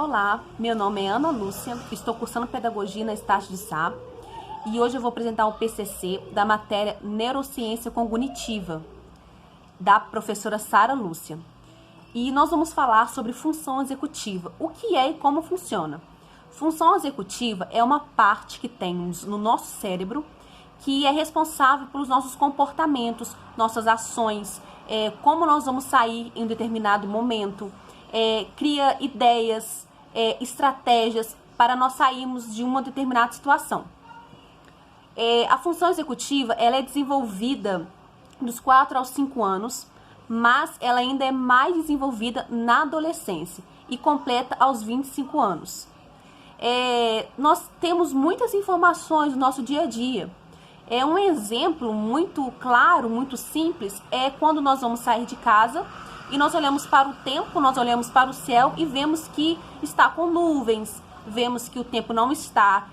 Olá, meu nome é Ana Lúcia, estou cursando Pedagogia na Estácio de Sá e hoje eu vou apresentar o PCC da matéria Neurociência Cognitiva, da professora Sara Lúcia. E nós vamos falar sobre função executiva, o que é e como funciona. Função executiva é uma parte que temos no nosso cérebro que é responsável pelos nossos comportamentos, nossas ações, como nós vamos sair em um determinado momento, cria ideias, estratégias para nós sairmos de uma determinada situação. A função executiva ela é desenvolvida dos 4 aos 5 anos, mas ela ainda é mais desenvolvida na adolescência e completa aos 25 anos. Nós temos muitas informações no nosso dia a dia. Um exemplo muito claro, muito simples, é quando nós vamos sair de casa e nós olhamos para o tempo, nós olhamos para o céu e vemos que está com nuvens, vemos que o tempo não está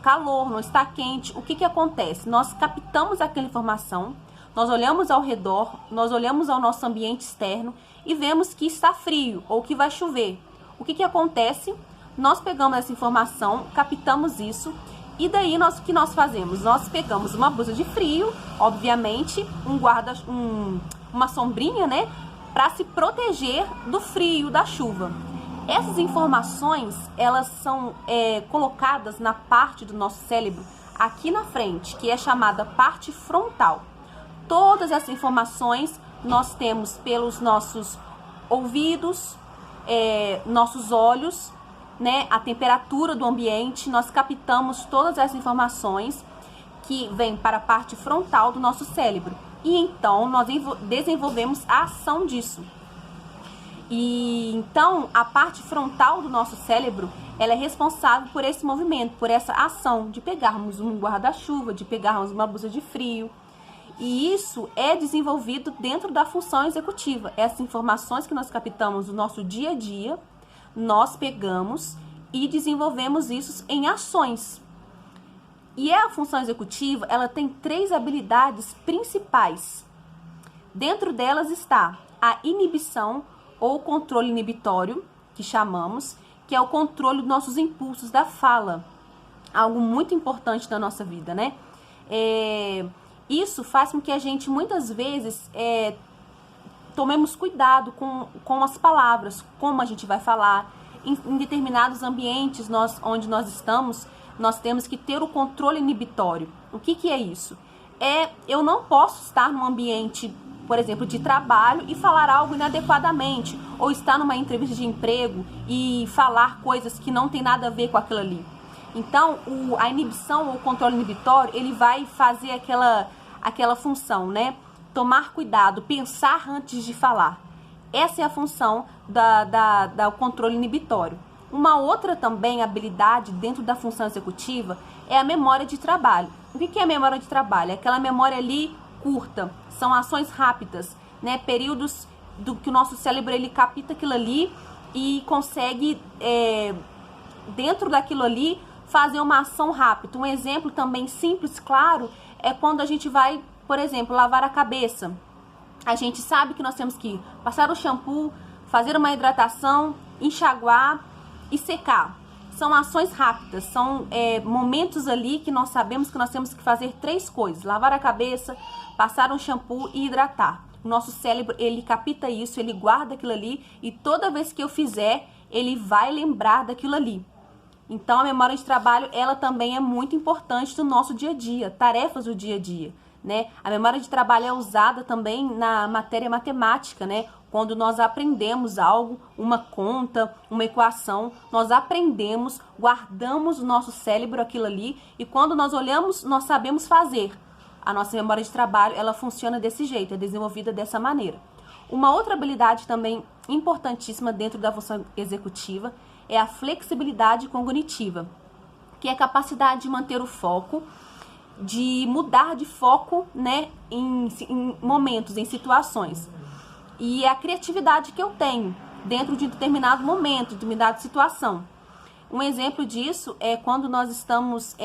calor, não está quente. O que acontece? Nós captamos aquela informação, nós olhamos ao redor, nós olhamos ao nosso ambiente externo e vemos que está frio ou que vai chover. O que acontece? Nós pegamos essa informação, captamos isso e daí o que nós fazemos? Nós pegamos uma blusa de frio, obviamente, uma sombrinha, né? Para se proteger do frio, da chuva. Essas informações, elas são colocadas na parte do nosso cérebro aqui na frente, que é chamada parte frontal. Todas essas informações nós temos pelos nossos ouvidos, nossos olhos, né, a temperatura do ambiente, nós captamos todas essas informações que vêm para a parte frontal do nosso cérebro. E então nós desenvolvemos a ação disso. E então a parte frontal do nosso cérebro, ela é responsável por esse movimento, por essa ação de pegarmos um guarda-chuva, de pegarmos uma blusa de frio. E isso é desenvolvido dentro da função executiva. Essas informações que nós captamos no nosso dia a dia, nós pegamos e desenvolvemos isso em ações. E a função executiva, ela tem 3 habilidades principais. Dentro delas está a inibição ou controle inibitório, que chamamos, que é o controle dos nossos impulsos da fala. Algo muito importante na nossa vida, né? Isso faz com que a gente, muitas vezes, tomemos cuidado com as palavras, como a gente vai falar. Em determinados ambientes onde nós estamos, nós temos que ter o controle inibitório. O que é isso? Eu não posso estar num ambiente, por exemplo, de trabalho e falar algo inadequadamente, ou estar numa entrevista de emprego e falar coisas que não tem nada a ver com aquilo ali. Então, a inibição ou o controle inibitório, ele vai fazer aquela função, né? Tomar cuidado, pensar antes de falar. Essa é a função do controle inibitório. Uma outra também habilidade dentro da função executiva é a memória de trabalho. O que é a memória de trabalho? É aquela memória ali curta, são ações rápidas, né? Períodos do que o nosso cérebro ele capta aquilo ali e consegue, dentro daquilo ali, fazer uma ação rápida. Um exemplo também simples, claro, é quando a gente vai, por exemplo, lavar a cabeça. A gente sabe que nós temos que passar o shampoo, fazer uma hidratação, enxaguar e secar. São ações rápidas, são momentos ali que nós sabemos que nós temos que fazer 3 coisas. Lavar a cabeça, passar um shampoo e hidratar. O nosso cérebro, ele capta isso, ele guarda aquilo ali e toda vez que eu fizer, ele vai lembrar daquilo ali. Então, a memória de trabalho, ela também é muito importante no nosso dia a dia, tarefas do dia a dia, né? A memória de trabalho é usada também na matéria matemática, né? Quando nós aprendemos algo, uma conta, uma equação, nós aprendemos, guardamos no nosso cérebro aquilo ali e quando nós olhamos, nós sabemos fazer. A nossa memória de trabalho, ela funciona desse jeito, é desenvolvida dessa maneira. Uma outra habilidade também importantíssima dentro da função executiva é a flexibilidade cognitiva, que é a capacidade de manter o foco, de mudar de foco, né, em momentos, em situações. E é a criatividade que eu tenho dentro de um determinado momento, de determinada situação. Um exemplo disso é quando nós estamos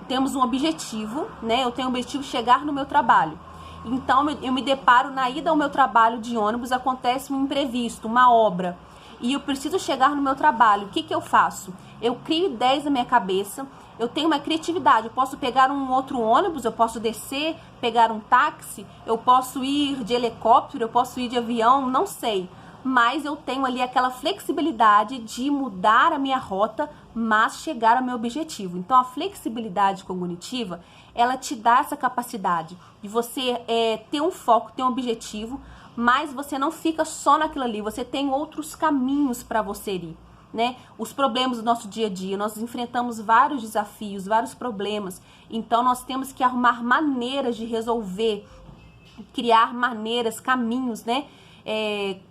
temos um objetivo, né? Eu tenho um objetivo de chegar no meu trabalho. Então eu me deparo na ida ao meu trabalho de ônibus, acontece um imprevisto, uma obra, e eu preciso chegar no meu trabalho. O que eu faço? Eu crio ideias na minha cabeça, eu tenho uma criatividade, eu posso pegar um outro ônibus, eu posso descer, pegar um táxi, eu posso ir de helicóptero, eu posso ir de avião, não sei. Mas eu tenho ali aquela flexibilidade de mudar a minha rota, mas chegar ao meu objetivo. Então a flexibilidade cognitiva, ela te dá essa capacidade de você ter um foco, ter um objetivo, mas você não fica só naquilo ali, você tem outros caminhos para você ir, né? Os problemas do nosso dia a dia, nós enfrentamos vários desafios, vários problemas, então nós temos que arrumar maneiras de resolver, criar maneiras, caminhos, né?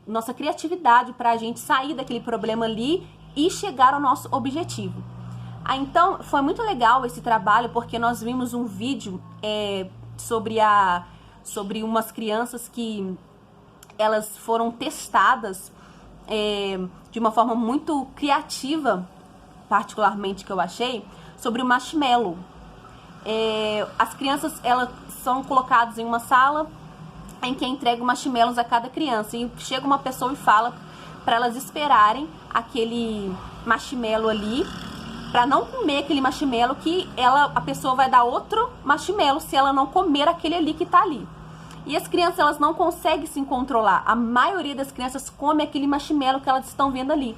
Nossa criatividade para a gente sair daquele problema ali e chegar ao nosso objetivo. Então, foi muito legal esse trabalho, porque nós vimos um vídeo sobre umas crianças que elas foram testadas de uma forma muito criativa, particularmente que eu achei, sobre o marshmallow. As crianças, elas são colocadas em uma sala em que entrega marshmallows a cada criança, e chega uma pessoa e fala para elas esperarem aquele marshmallow ali, para não comer aquele marshmallow, que a pessoa vai dar outro marshmallow se ela não comer aquele ali que tá ali. E as crianças, elas não conseguem se controlar. A maioria das crianças come aquele marshmallow que elas estão vendo ali.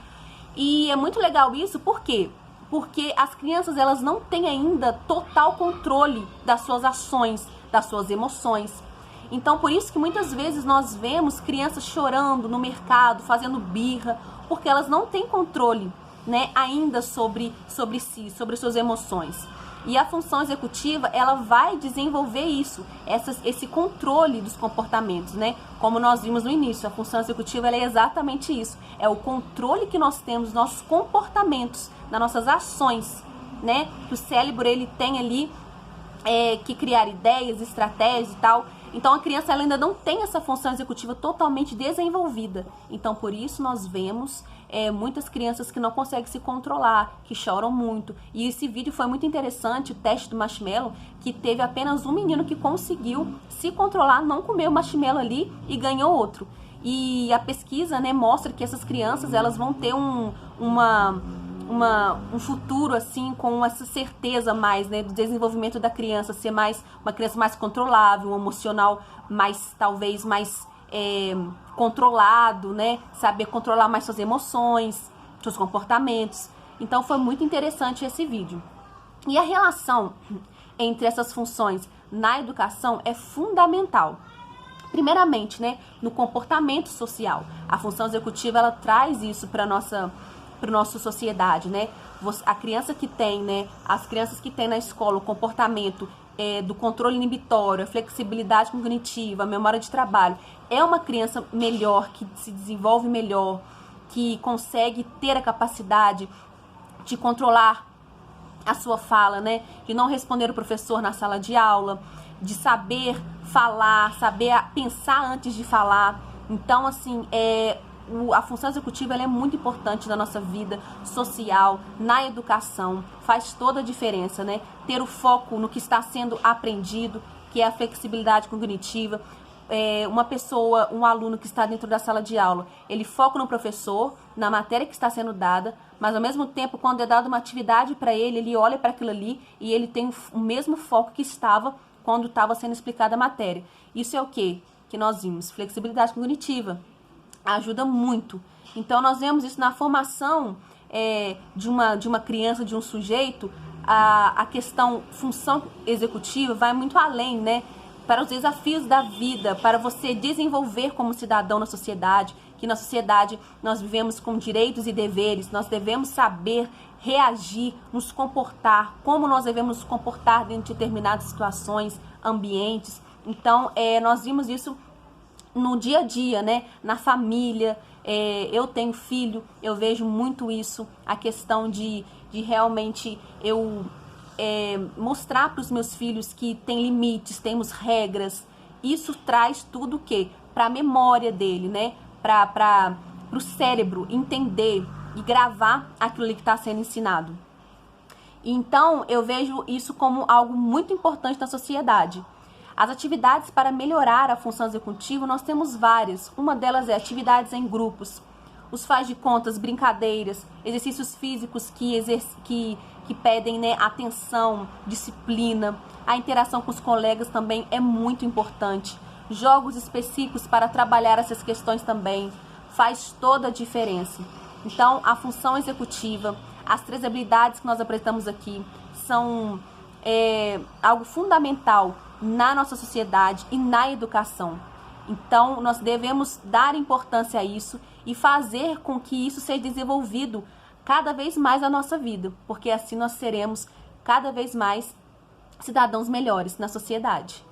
E é muito legal isso, por quê? Porque as crianças, elas não têm ainda total controle das suas ações, das suas emoções. Então, por isso que muitas vezes nós vemos crianças chorando no mercado, fazendo birra, porque elas não têm controle, né, ainda sobre si, sobre suas emoções. E a função executiva, ela vai desenvolver isso, esse controle dos comportamentos, né? Como nós vimos no início, a função executiva, ela é exatamente isso. É o controle que nós temos dos nossos comportamentos, das nossas ações, né? Que o cérebro, ele tem ali que criar ideias, estratégias e tal. Então a criança, ela ainda não tem essa função executiva totalmente desenvolvida. Então por isso nós vemos muitas crianças que não conseguem se controlar, que choram muito. E esse vídeo foi muito interessante, o teste do marshmallow, que teve apenas um menino que conseguiu se controlar, não comer o marshmallow ali e ganhou outro. E a pesquisa, né, mostra que essas crianças, elas vão ter um futuro assim, com essa certeza mais, né, do desenvolvimento da criança, ser mais uma criança mais controlável, um emocional mais, talvez mais controlado, né, saber controlar mais suas emoções, seus comportamentos. Então foi muito interessante esse vídeo. E a relação entre essas funções na educação é fundamental. Primeiramente, né, no comportamento social. A função executiva, ela traz isso para nossa sociedade, né? A criança que tem, né? As crianças que têm na escola o comportamento do controle inibitório, a flexibilidade cognitiva, a memória de trabalho, é uma criança melhor, que se desenvolve melhor, que consegue ter a capacidade de controlar a sua fala, né? De não responder o professor na sala de aula, de saber falar, saber pensar antes de falar. Então, assim, a função executiva, ela é muito importante na nossa vida social, na educação, faz toda a diferença, né? Ter o foco no que está sendo aprendido, que é a flexibilidade cognitiva. Uma pessoa, um aluno que está dentro da sala de aula, ele foca no professor, na matéria que está sendo dada, mas ao mesmo tempo, quando é dada uma atividade para ele, ele olha para aquilo ali e ele tem o mesmo foco que estava quando estava sendo explicada a matéria. Isso é o quê? Que nós vimos? Flexibilidade cognitiva. Ajuda muito. Então nós vemos isso na formação de uma criança, de um sujeito. A questão função executiva vai muito além, né? Para os desafios da vida, para você desenvolver como cidadão na sociedade, que na sociedade nós vivemos com direitos e deveres, nós devemos saber reagir, nos comportar, como nós devemos nos comportar dentro de determinadas situações, ambientes. Então, nós vimos isso no dia a dia, né? Na família. Eu tenho filho, eu vejo muito isso, a questão de realmente eu mostrar para os meus filhos que tem limites, temos regras. Isso traz tudo o quê? Para a memória dele, né? Para o cérebro entender e gravar aquilo ali que está sendo ensinado. Então, eu vejo isso como algo muito importante na sociedade. As atividades para melhorar a função executiva, nós temos várias. Uma delas é atividades em grupos, os faz de contas, brincadeiras, exercícios físicos que pedem, né, atenção, disciplina. A interação com os colegas também é muito importante. Jogos específicos para trabalhar essas questões também faz toda a diferença. Então, a função executiva, as 3 habilidades que nós apresentamos aqui são algo fundamental na nossa sociedade e na educação. Então, nós devemos dar importância a isso e fazer com que isso seja desenvolvido cada vez mais na nossa vida, porque assim nós seremos cada vez mais cidadãos melhores na sociedade.